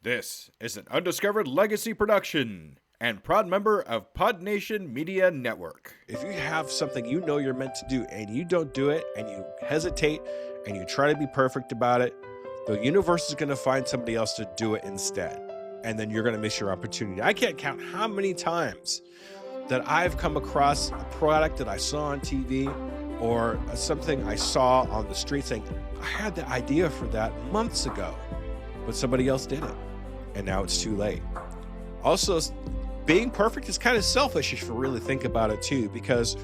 This is an Undiscovered legacy production and proud member of Pod Nation Media Network. If you have something you know you're meant to do and you don't do it and you hesitate and you try to be perfect about it, the universe is going to find somebody else to do it instead. And then you're going to miss your opportunity. I can't count how many times that I've come across a product that I saw on TV or something I saw on the street saying, I had the idea for that months ago, but somebody else did it. And now it's too late. Also, being perfect is kind of selfish if you really think about it too, because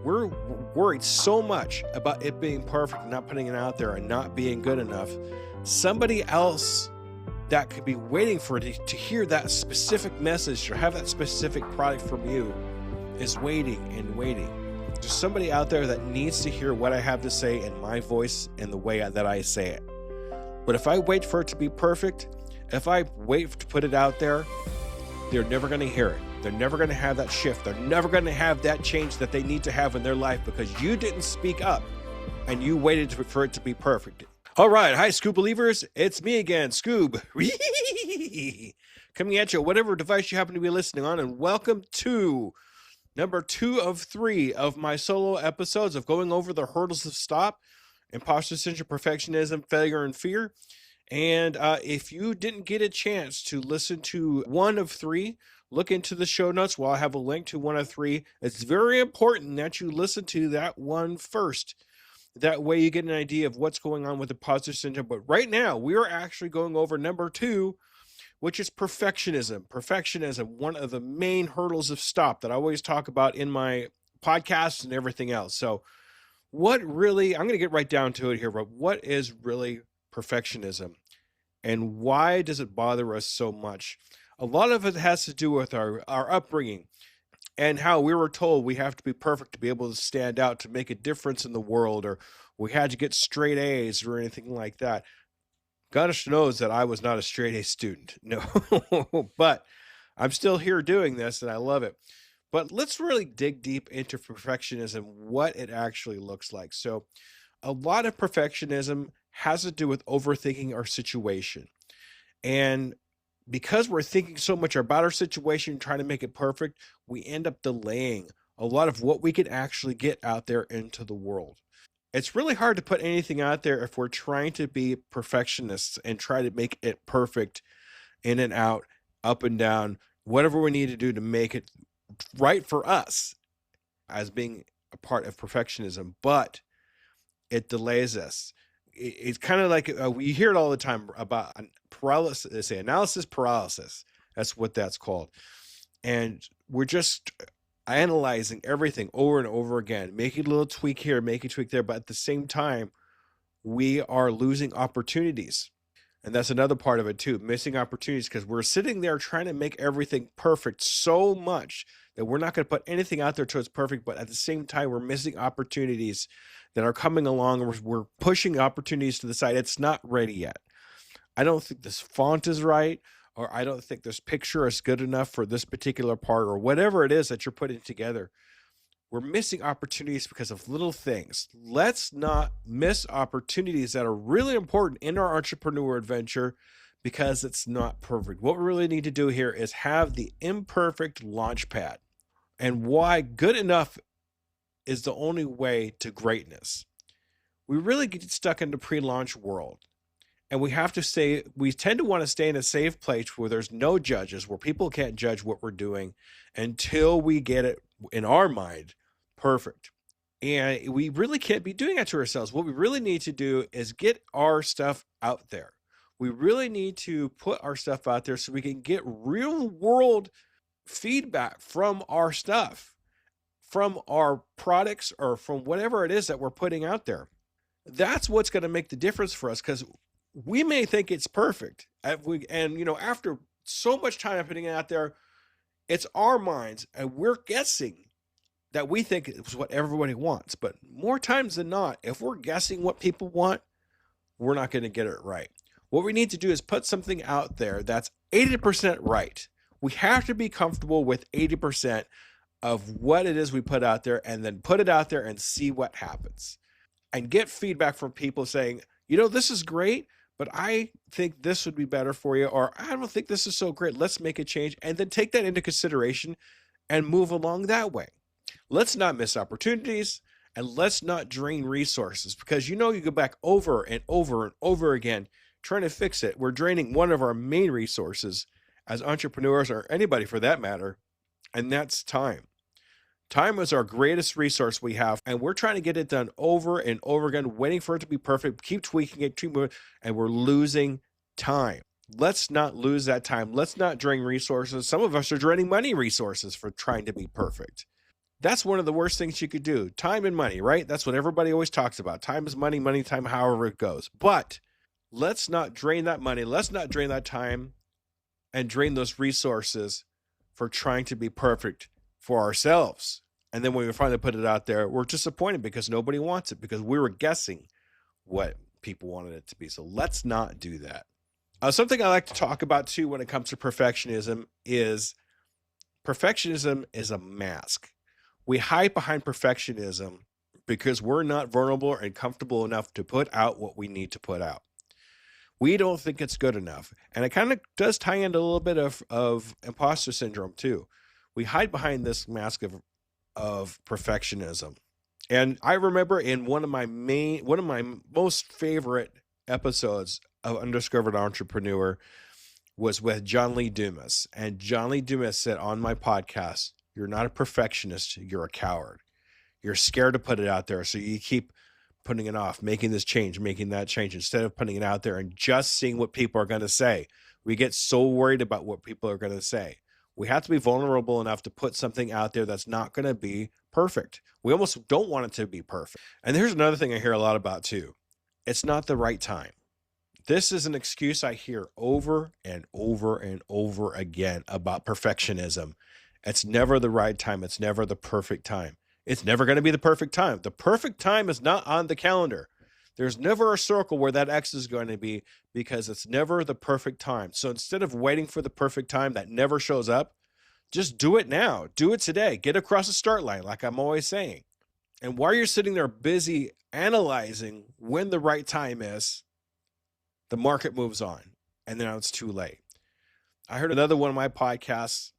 we're worried so much about it being perfect and not putting it out there and not being good enough. Somebody else that could be waiting for it to hear that specific message or have that specific product from you is waiting and waiting. There's somebody out there that needs to hear what I have to say in my voice and the way that I say it. But if I wait for it to be perfect, if I wait to put it out there, they're never going to hear it. They're never going to have that shift. They're never going to have that change that they need to have in their life because you didn't speak up and you waited for it to be perfect. All right. Hi, Scoob believers. It's me again, Scoob. Coming at you, whatever device you happen to be listening on, and welcome to number 2 of 3 of my solo episodes of going over the hurdles of stop, imposter syndrome, perfectionism, failure, and fear. And if you didn't get a chance to listen to 1 of 3, look into the show notes where I'll have a link to 1 of 3. It's very important that you listen to that one first. That way you get an idea of what's going on with imposter syndrome. But right now, we are actually going over number 2, which is perfectionism. Perfectionism, one of the main hurdles of stop that I always talk about in my podcasts and everything else. So I'm going to get right down to it here, but what is really perfectionism and why does it bother us so much? A lot of it has to do with our upbringing and how we were told we have to be perfect to be able to stand out, to make a difference in the world, or we had to get straight A's or anything like that. Gosh knows that I was not a straight A student. No, but I'm still here doing this and I love it. But let's really dig deep into perfectionism, what it actually looks like. So a lot of perfectionism has to do with overthinking our situation. And because we're thinking so much about our situation, trying to make it perfect, we end up delaying a lot of what we can actually get out there into the world. It's really hard to put anything out there if we're trying to be perfectionists and try to make it perfect in and out, up and down, whatever we need to do to make it right for us as being a part of perfectionism, but it delays us. It's kind of like we hear it all the time about paralysis. They say analysis paralysis. That's what that's called. And we're just analyzing everything over and over again, making a little tweak here, making a tweak there. But at the same time, we are losing opportunities. And that's another part of it too, missing opportunities, because we're sitting there trying to make everything perfect so much that we're not going to put anything out there till it's perfect. But at the same time, we're missing opportunities that are coming along, and we're pushing opportunities to the side. It's not ready yet. I don't think this font is right, or I don't think this picture is good enough for this particular part, or whatever it is that you're putting together. We're missing opportunities because of little things. Let's not miss opportunities that are really important in our entrepreneur adventure because it's not perfect. What we really need to do here is have the imperfect Launchpad. And why good enough is the only way to greatness. We really get stuck in the pre-launch world. And we tend to want to stay in a safe place where there's no judges, where people can't judge what we're doing until we get it in our mind perfect. And we really can't be doing that to ourselves. What we really need to do is get our stuff out there. We really need to put our stuff out there so we can get real world feedback from our stuff, from our products, or from whatever it is that we're putting out there. That's what's going to make the difference for us, because we may think it's perfect. After so much time putting it out there, it's our minds, and we're guessing that we think it's what everybody wants. But more times than not, if we're guessing what people want, we're not going to get it right. What we need to do is put something out there that's 80% right. We have to be comfortable with 80% of what it is we put out there, and then put it out there and see what happens. And get feedback from people saying, this is great, but I think this would be better for you, or I don't think this is so great. Let's make a change and then take that into consideration and move along that way. Let's not miss opportunities and let's not drain resources because you go back over and over and over again trying to fix it. We're draining one of our main resources as entrepreneurs or anybody for that matter, and that's time. Time is our greatest resource we have, and we're trying to get it done over and over again, waiting for it to be perfect, keep tweaking it, and we're losing time. Let's not lose that time. Let's not drain resources. Some of us are draining money resources for trying to be perfect. That's one of the worst things you could do. Time and money, right? That's what everybody always talks about. Time is money, money, time, however it goes. But let's not drain that money. Let's not drain that time and drain those resources for trying to be perfect for ourselves. And then when we finally put it out there, we're disappointed because nobody wants it because we were guessing what people wanted it to be. So let's not do that. Something I like to talk about too when it comes to perfectionism is a mask. We hide behind perfectionism because we're not vulnerable and comfortable enough to put out what we need to put out. We don't think it's good enough. And it kind of does tie into a little bit of imposter syndrome too. We hide behind this mask of perfectionism. And I remember in one of my most favorite episodes of Undiscovered Entrepreneur was with John Lee Dumas. And John Lee Dumas said on my podcast, "You're not a perfectionist, you're a coward. You're scared to put it out there. So you keep putting it off, making this change, making that change, instead of putting it out there and just seeing what people are going to say." We get so worried about what people are going to say. We have to be vulnerable enough to put something out there that's not going to be perfect. We almost don't want it to be perfect. And here's another thing I hear a lot about too. It's not the right time. This is an excuse I hear over and over and over again about perfectionism. It's never the right time. It's never the perfect time. It's never going to be the perfect time. The perfect time is not on the calendar. There's never a circle where that X is going to be because it's never the perfect time. So instead of waiting for the perfect time that never shows up, just do it now. Do it today. Get across the start line, like I'm always saying. And while you're sitting there busy analyzing when the right time is, the market moves on, and then it's too late. I heard another one of my podcasts.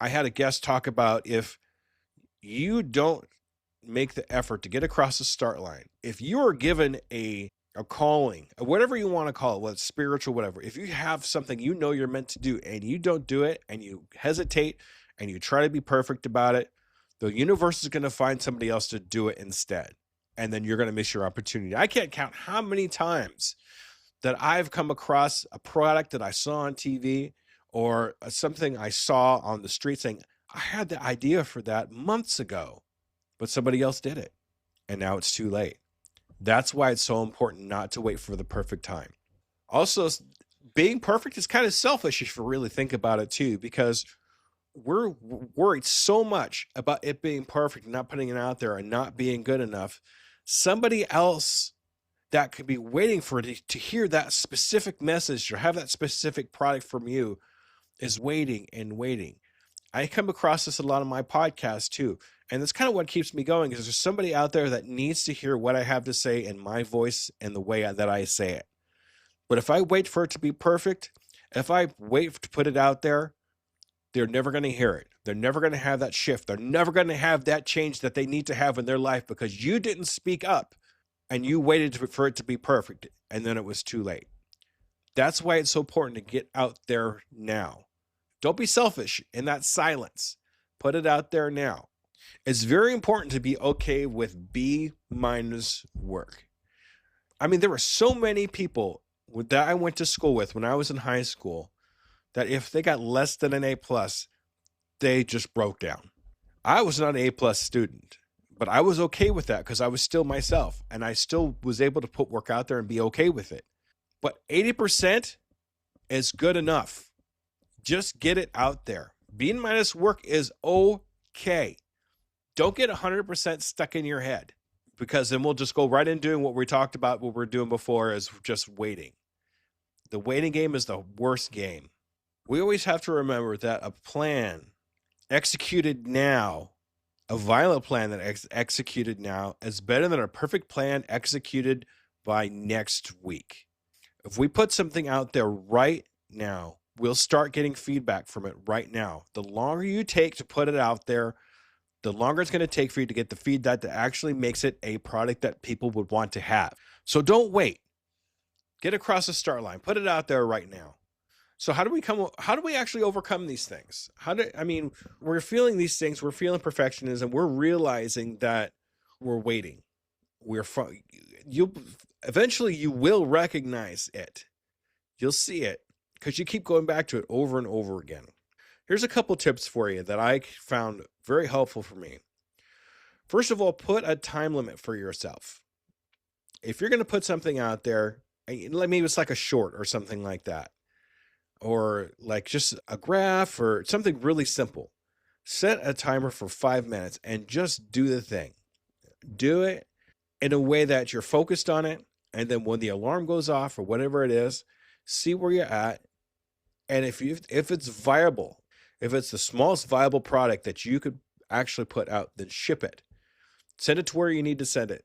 I had a guest talk about if you don't make the effort to get across the start line, if you are given a calling, whatever you want to call it, whether it's spiritual, whatever, if you have something you're meant to do and you don't do it and you hesitate and you try to be perfect about it, the universe is going to find somebody else to do it instead. And then you're going to miss your opportunity. I can't count how many times that I've come across a product that I saw on TV or something I saw on the street saying, I had the idea for that months ago, but somebody else did it. And now it's too late. That's why it's so important not to wait for the perfect time. Also, being perfect is kind of selfish if you really think about it too, because we're worried so much about it being perfect and not putting it out there and not being good enough. Somebody else that could be waiting for it to hear that specific message or have that specific product from you is waiting and waiting. I come across this a lot on my podcast too. And that's kind of what keeps me going is there's somebody out there that needs to hear what I have to say in my voice and the way that I say it. But if I wait for it to be perfect, if I wait to put it out there, they're never going to hear it. They're never going to have that shift. They're never going to have that change that they need to have in their life because you didn't speak up and you waited for it to be perfect. And then it was too late. That's why it's so important to get out there now. Don't be selfish in that silence. Put it out there now. It's very important to be okay with B- work. I mean, there were so many people that I went to school with when I was in high school that if they got less than an A+, they just broke down. I was not an A+ student, but I was okay with that because I was still myself and I still was able to put work out there and be okay with it. But 80% is good enough. Just get it out there. B- work is okay. Don't get 100% stuck in your head because then we'll just go right in doing what we talked about, what we're doing before is just waiting. The waiting game is the worst game. We always have to remember that a plan executed now, a violent plan that executed now is better than a perfect plan executed by next week. If we put something out there right now, we'll start getting feedback from it right now. The longer you take to put it out there, the longer it's going to take for you to get the feedback that actually makes it a product that people would want to have. So don't wait. Get across the start line. Put it out there right now. So how do we actually overcome these things? We're feeling these things. We're feeling perfectionism. We're realizing that we're waiting. Eventually you will recognize it. You'll see it because you keep going back to it over and over again. Here's a couple tips for you that I found very helpful for me. First of all, put a time limit for yourself. If you're going to put something out there, maybe it's like a short or something like that, or like just a graph or something really simple, set a timer for 5 minutes and just do the thing. Do it in a way that you're focused on it. And then when the alarm goes off or whatever it is, see where you're at. And if it's viable, if it's the smallest viable product that you could actually put out, then ship it. Send it to where you need to send it.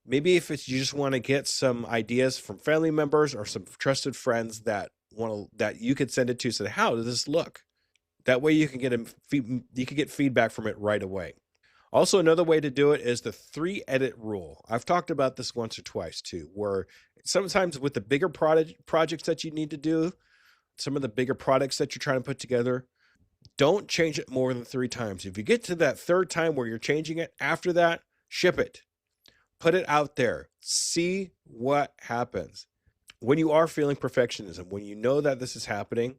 Maybe if you just want to get some ideas from family members or some trusted friends that you could send it to, say, how does this look? That way you can get feedback from it right away. Also, another way to do it is the 3-edit rule. I've talked about this once or twice too, where sometimes with the bigger projects that you need to do, some of the bigger products that you're trying to put together, don't change it more than 3 times. If you get to that 3rd time where you're changing it, after that, ship it. Put it out there. See what happens. When you are feeling perfectionism, when you know that this is happening,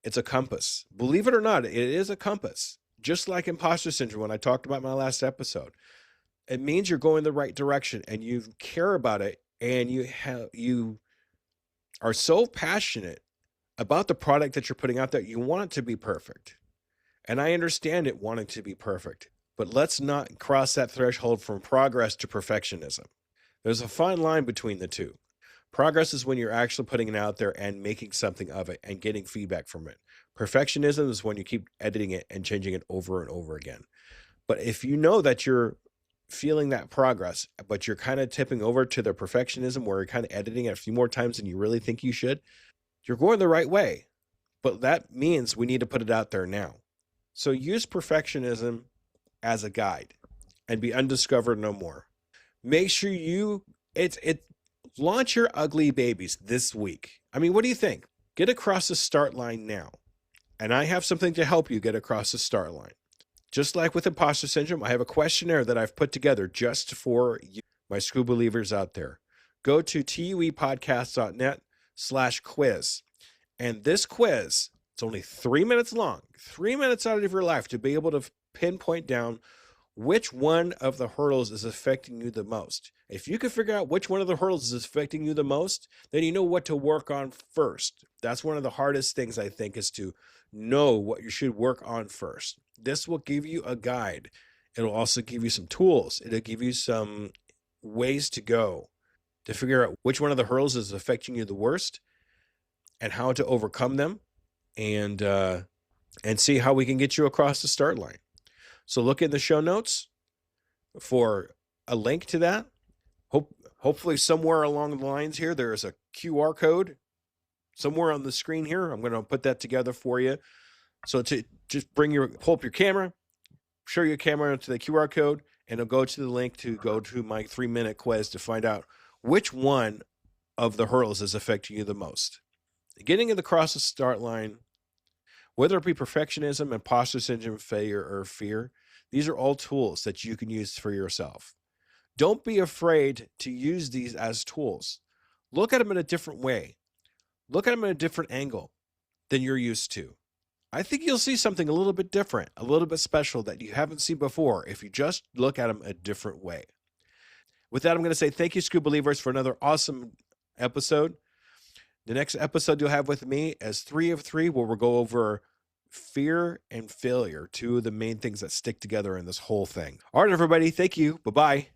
it's a compass. Believe it or not, it is a compass. Just like imposter syndrome, when I talked about my last episode, it means you're going the right direction and you care about it, and you are so passionate about the product that you're putting out there. You want it to be perfect. And I understand it wanting to be perfect, but let's not cross that threshold from progress to perfectionism. There's a fine line between the two. Progress is when you're actually putting it out there and making something of it and getting feedback from it. Perfectionism is when you keep editing it and changing it over and over again. But if you know that you're feeling that progress, but you're kind of tipping over to the perfectionism where you're kind of editing it a few more times than you really think you should, you're going the right way. But that means we need to put it out there now. So use perfectionism as a guide and be undiscovered no more. Make sure launch your ugly babies this week. What do you think? Get across the start line now. And I have something to help you get across the start line. Just like with imposter syndrome, I have a questionnaire that I've put together just for you, my school believers out there. Go to tuepodcast.net/quiz. And this quiz, it's only 3 minutes long, 3 minutes out of your life to be able to pinpoint down which one of the hurdles is affecting you the most. If you can figure out which one of the hurdles is affecting you the most, then you know what to work on first. That's one of the hardest things, I think, is to know what you should work on first. This will give you a guide. It'll also give you some tools. It'll give you some ways to go to figure out which one of the hurdles is affecting you the worst and how to overcome them, and see how we can get you across the start line. So look in the show notes for a link to that. Hopefully somewhere along the lines here, there is a QR code somewhere on the screen here. I'm going to put that together for you. So to just pull up your camera, show your camera to the QR code, and it'll go to the link to go to my 3-minute quiz to find out which one of the hurdles is affecting you the most. Getting across the start line, whether it be perfectionism, imposter syndrome, failure, or fear, these are all tools that you can use for yourself. Don't be afraid to use these as tools. Look at them in a different way. Look at them in a different angle than you're used to. I think you'll see something a little bit different, a little bit special that you haven't seen before if you just look at them a different way. With that, I'm going to say thank you, School Believers, for another awesome episode. The next episode you'll have with me is 3 of 3, where we'll go over fear and failure, 2 of the main things that stick together in this whole thing. All right, everybody. Thank you. Bye-bye.